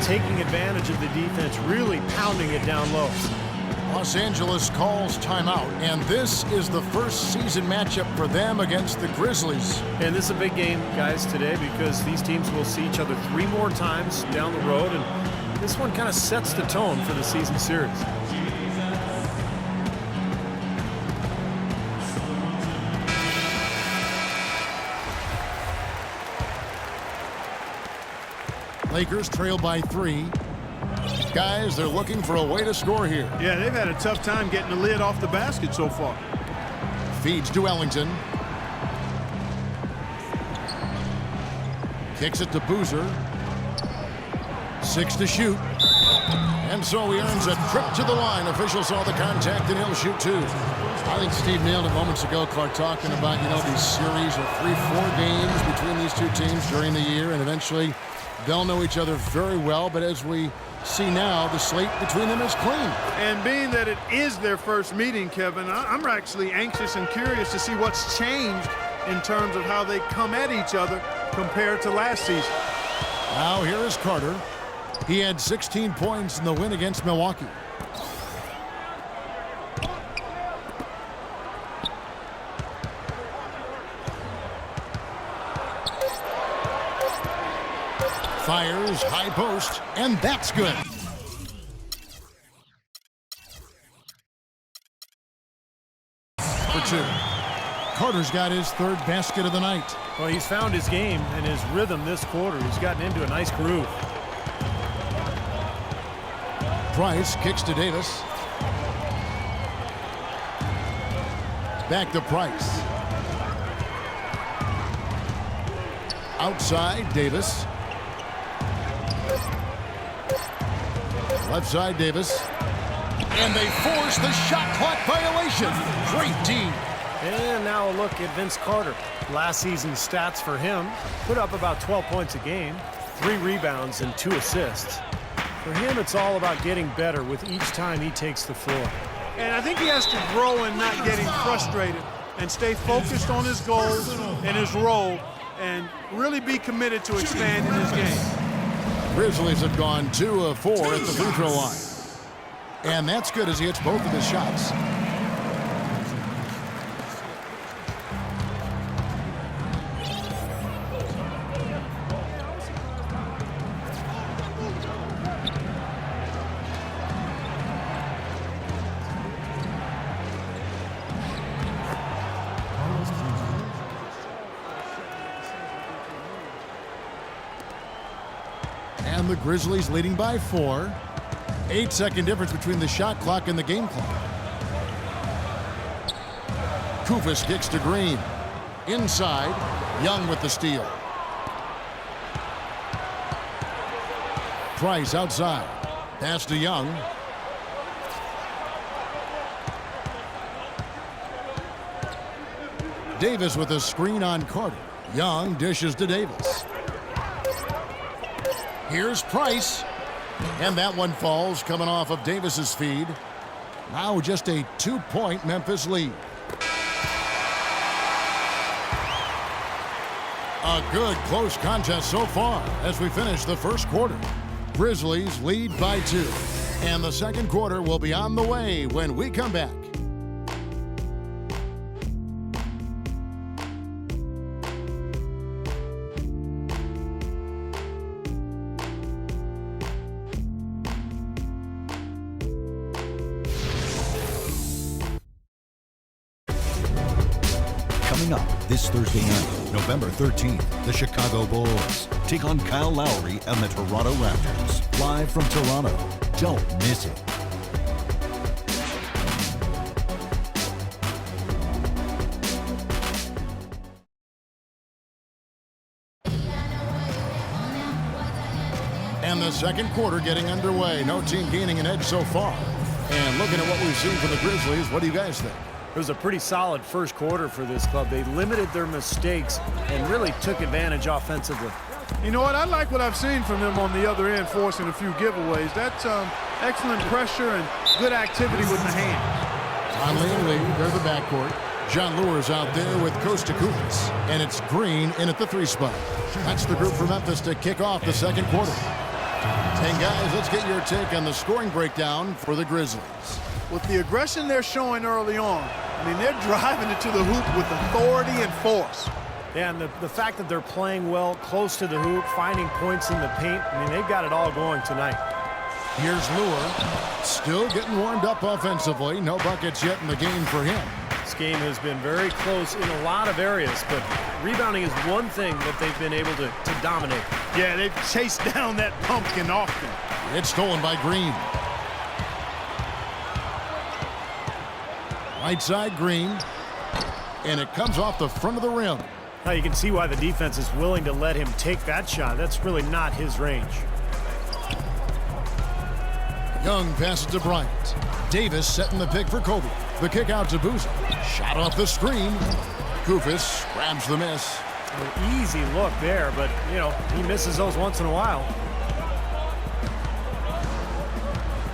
taking advantage of the defense, really pounding it down low. Los Angeles calls timeout, and this is the first season matchup for them against the Grizzlies. And this is a big game, guys, today, because these teams will see each other 3 more times down the road, and this one kind of sets the tone for the season series. Lakers trail by 3. Guys, they're looking for a way to score here. Yeah, they've had a tough time getting the lid off the basket so far. Feeds to Ellington. Kicks it to Boozer. 6 to shoot. And so he earns a trip to the line. Officials saw the contact, and he'll shoot 2. I think Steve nailed it moments ago, Clark, talking about, these series of 3-4 games between these two teams during the year, and eventually they'll know each other very well. But as we see now, the slate between them is clean. And being that it is their first meeting, Kevin, I'm actually anxious and curious to see what's changed in terms of how they come at each other compared to last season. Now here is Carter. He had 16 points in the win against Milwaukee. Fires, high post, and that's good. For 2. Carter's got his 3rd basket of the night. Well, he's found his game and his rhythm this quarter. He's gotten into a nice groove. Price kicks to Davis. Back to Price. Outside, Davis. Left side, Davis. And they force the shot clock violation. Great D. And now a look at Vince Carter. Last season's stats for him, put up about 12 points a game, 3 rebounds and 2 assists. For him, it's all about getting better with each time he takes the floor. And I think he has to grow and not getting frustrated and stay focused on his goals and his role and really be committed to expanding his game. Grizzlies have gone 2 of 4 at the free throw line. And that's good as he hits both of his shots. And the Grizzlies leading by 4. 8-second difference between the shot clock and the game clock. Kufis kicks to Green. Inside, Young with the steal. Price outside. Pass to Young. Davis with a screen on Carter. Young dishes to Davis. Here's Price. And that one falls, coming off of Davis's feed. Now just a 2-point Memphis lead. A good close contest so far as we finish the first quarter. Grizzlies lead by 2. And the second quarter will be on the way when we come back. Coming up this Thursday night, November 13th, the Chicago Bulls take on Kyle Lowry and the Toronto Raptors. Live from Toronto. Don't miss it. And the second quarter getting underway. No team gaining an edge so far. And looking at what we've seen from the Grizzlies, what do you guys think? It was a pretty solid first quarter for this club. They limited their mistakes and really took advantage offensively. You know what? I like what I've seen from them on the other end, forcing a few giveaways. That's excellent pressure and good activity with the hands. Conley and Lee, they're the backcourt. John Lure's out there with Costa Kupas. And it's Green in at the 3 spot. That's the group for Memphis to kick off the second quarter. Take And guys, let's get your take on the scoring breakdown for the Grizzlies. With the aggression they're showing early on, I mean, they're driving it to the hoop with authority and force. Yeah, and the fact that they're playing well close to the hoop, finding points in the paint, I mean, they've got it all going tonight. Here's Lure, still getting warmed up offensively. No buckets yet in the game for him. This game has been very close in a lot of areas, but rebounding is one thing that they've been able to dominate. Yeah, they've chased down that pumpkin often. It's stolen by Green. Right side, Green. And it comes off the front of the rim. Now you can see why the defense is willing to let him take that shot. That's really not his range. Young passes to Bryant. Davis setting the pick for Kobe. The kick out to Boozer. Shot off the screen. Koufos grabs the miss. An easy look there, but, you know, he misses those once in a while.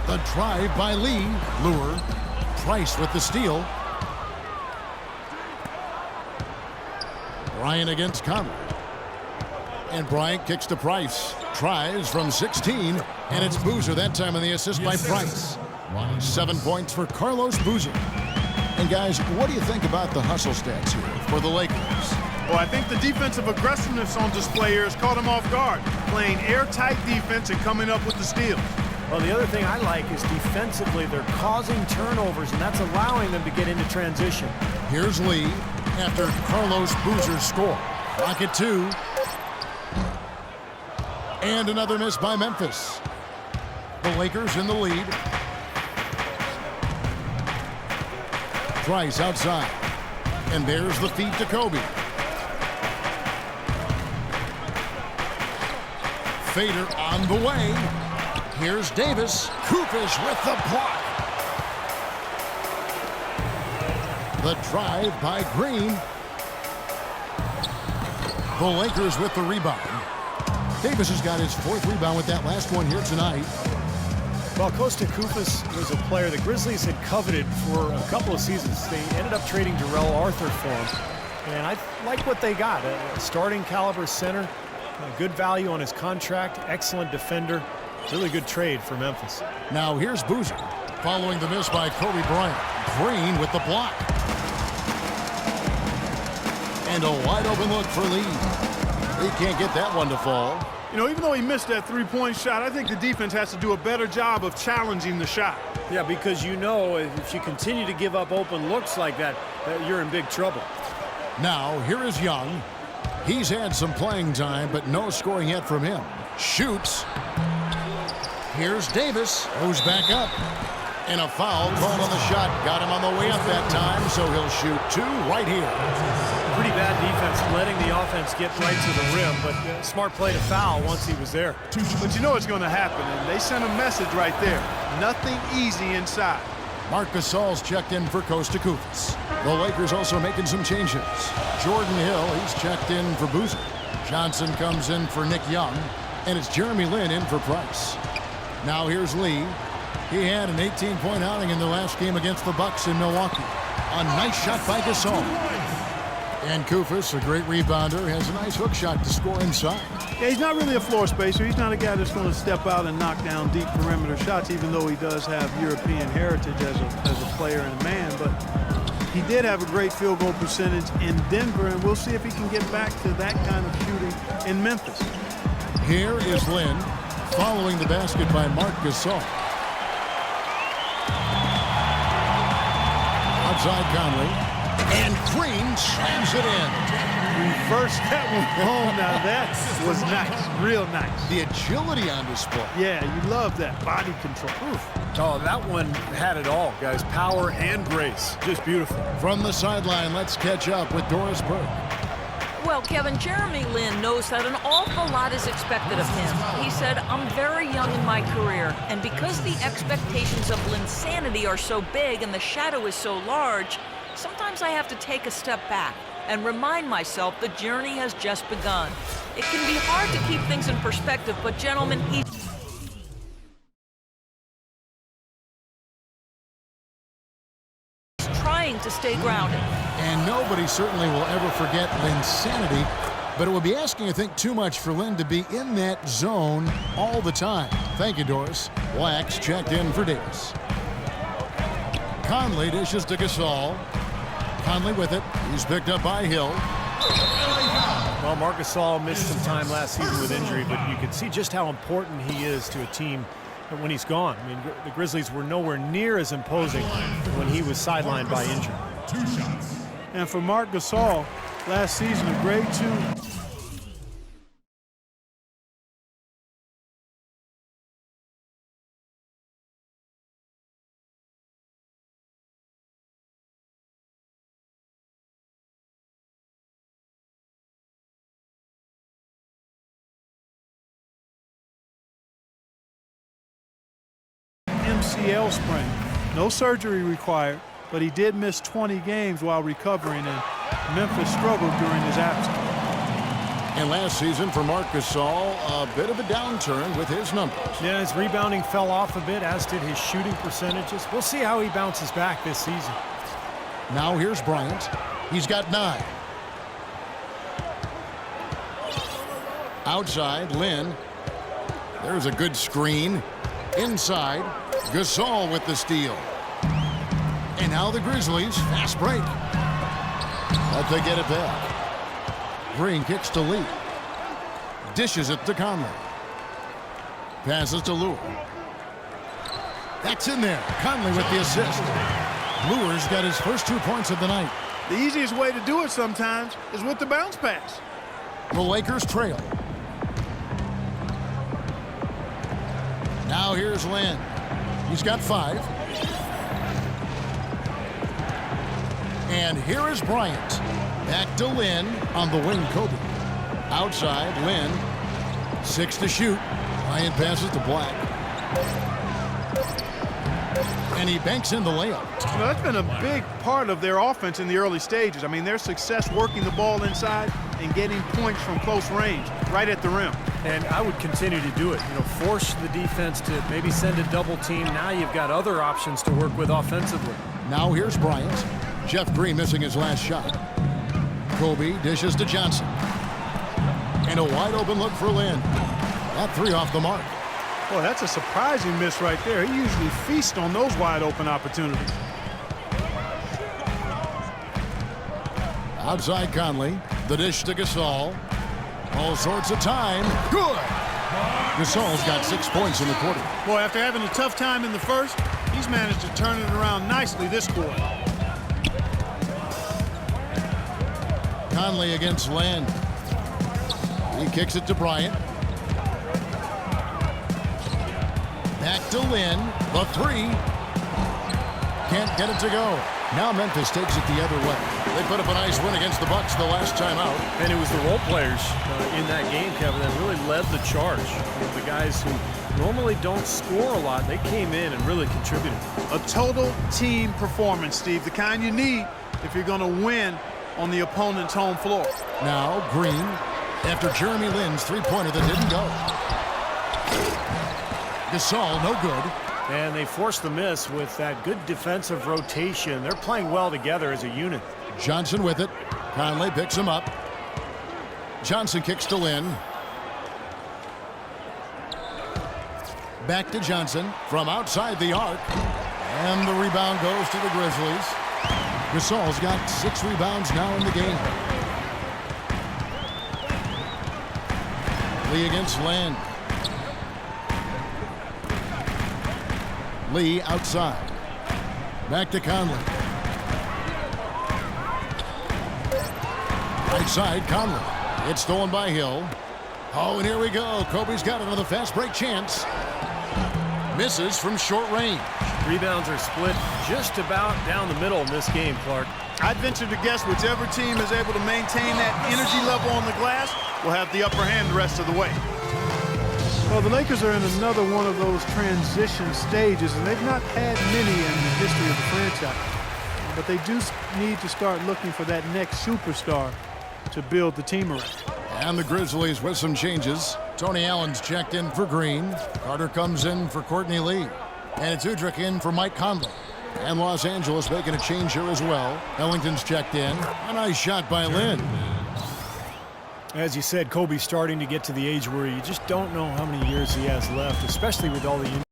The drive by Lee. Lure. Price with the steal. Bryant against Conley. And Bryant kicks to Price. Tries from 16. And it's Boozer that time on the assist by Price. 7 points for Carlos Boozer. And guys, what do you think about the hustle stats here for the Lakers? Well, I think the defensive aggressiveness on display here has caught them off guard, playing airtight defense and coming up with the steal. Well, the other thing I like is defensively they're causing turnovers, and that's allowing them to get into transition. Here's Lee after Carlos Boozer's score. Rocket 2. And another miss by Memphis. The Lakers in the lead. Price outside. And there's the feed to Kobe. Fader on the way. Here's Davis. Koufos with the block. The drive by Green. The Lakers with the rebound. Davis has got his 4th rebound with that last one here tonight. Well, Costa Koufos was a player the Grizzlies had coveted for a couple of seasons. They ended up trading Darrell Arthur for him. And I like what they got. A starting caliber center, a good value on his contract, excellent defender. Really good trade for Memphis. Now here's Boozer following the miss by Kobe Bryant. Green with the block. And a wide open look for Lee. He can't get that one to fall. You know, even though he missed that three-point shot, I think the defense has to do a better job of challenging the shot. Yeah, because you know if you continue to give up open looks like that, you're in big trouble. Now, here is Young. He's had some playing time, but no scoring yet from him. Shoots. Here's Davis, who's back up. And a foul called on the shot. Got him on the way up that time, so he'll shoot 2 right here. Pretty bad defense, letting the offense get right to the rim, but smart play to foul once he was there. But you know what's going to happen, and they sent a message right there. Nothing easy inside. Marc Gasol's checked in for Costa Koufos. The Lakers also making some changes. Jordan Hill, he's checked in for Boozer. Johnson comes in for Nick Young, and it's Jeremy Lin in for Price. Now here's Lee. He had an 18-point outing in the last game against the Bucks in Milwaukee. A nice shot by Gasol. And Koufos, a great rebounder, has a nice hook shot to score inside. Yeah, he's not really a floor spacer. He's not a guy that's going to step out and knock down deep perimeter shots, even though he does have European heritage as a player and a man. But he did have a great field goal percentage in Denver, and we'll see if he can get back to that kind of shooting in Memphis. Here is Lin, following the basket by Marc Gasol. Outside Conley. And Green slams it in. Reverse that one home. Now that was nice. Real nice. The agility on display. Yeah, you love that. Body control. Oof. Oh, that one had it all, guys. Power and grace. Just beautiful. From the sideline, let's catch up with Doris Burke. Well, Kevin, Jeremy Lin knows that an awful lot is expected of him. He said, I'm very young in my career, and because the expectations of Linsanity are so big and the shadow is so large, sometimes I have to take a step back and remind myself the journey has just begun. It can be hard to keep things in perspective, but gentlemen, he's trying to stay grounded. And nobody certainly will ever forget Linsanity, but it would be asking, I think, too much for Lin to be in that zone all the time. Thank you, Doris. Wax checked in for Davis. Conley dishes to Gasol. Conley with it. He's picked up by Hill. Well, Marc Gasol missed some time last season with injury, but you can see just how important he is to a team when he's gone. I mean, the Grizzlies were nowhere near as imposing when he was sidelined by injury. And for Marc Gasol, last season a grade 2. MCL sprain. No surgery required, but he did miss 20 games while recovering, and Memphis struggled during his absence. And last season for Marc Gasol, a bit of a downturn with his numbers. Yeah, his rebounding fell off a bit, as did his shooting percentages. We'll see how he bounces back this season. Now here's Bryant. He's got 9. Outside, Lynn. There's a good screen. Inside, Gasol with the steal. And now the Grizzlies, fast break. But they get it back. Green kicks to Lee. Dishes it to Conley. Passes to Lure. That's in there. Conley with the assist. Lure's got his first 2 points of the night. The easiest way to do it sometimes is with the bounce pass. The Lakers trail. Now here's Lynn. He's got 5. And here is Bryant. Back to Lynn on the wing, Kobe. Outside, Lynn. 6 to shoot. Bryant passes to Black. And he banks in the layup. Well, that's been a big part of their offense in the early stages. I mean, their success working the ball inside and getting points from close range, right at the rim. And I would continue to do it. You know, force the defense to maybe send a double team. Now you've got other options to work with offensively. Now here's Bryant. Jeff Green missing his last shot. Kobe dishes to Johnson. And a wide open look for Lynn. That 3 off the mark. Boy, that's a surprising miss right there. He usually feasts on those wide open opportunities. Outside Conley. The dish to Gasol. All sorts of time. Good! Gasol's got 6 points in the quarter. Boy, after having a tough time in the first, he's managed to turn it around nicely this quarter. Conley against Land. He kicks it to Bryant. Back to Lynn. The 3. Can't get it to go. Now Memphis takes it the other way. They put up a nice win against the Bucks the last time out. And it was the role players in that game, Kevin, that really led the charge. The guys who normally don't score a lot, they came in and really contributed. A total team performance, Steve, the kind you need if you're going to win on the opponent's home floor. Now Green, after Jeremy Lin's 3-pointer that didn't go. Gasol, no good. And they forced the miss with that good defensive rotation. They're playing well together as a unit. Johnson with it. Conley picks him up. Johnson kicks to Lynn. Back to Johnson from outside the arc. And the rebound goes to the Grizzlies. Gasol's got 6 rebounds now in the game. Lee against Land. Lee outside. Back to Conley. Right side, Conley. It's stolen by Hill. Oh, and here we go. Kobe's got another fast break chance. Misses from short range. Rebounds are split just about down the middle in this game, Clark. I'd venture to guess whichever team is able to maintain that energy level on the glass will have the upper hand the rest of the way. Well, the Lakers are in another one of those transition stages, and they've not had many in the history of the franchise. But they do need to start looking for that next superstar to build the team around. And the Grizzlies with some changes. Tony Allen's checked in for Green. Carter comes in for Courtney Lee. And it's Udrich in for Mike Conley. And Los Angeles making a change here as well. Ellington's checked in. A nice shot by Lynn. As you said, Kobe's starting to get to the age where you just don't know how many years he has left, especially with all the injuries.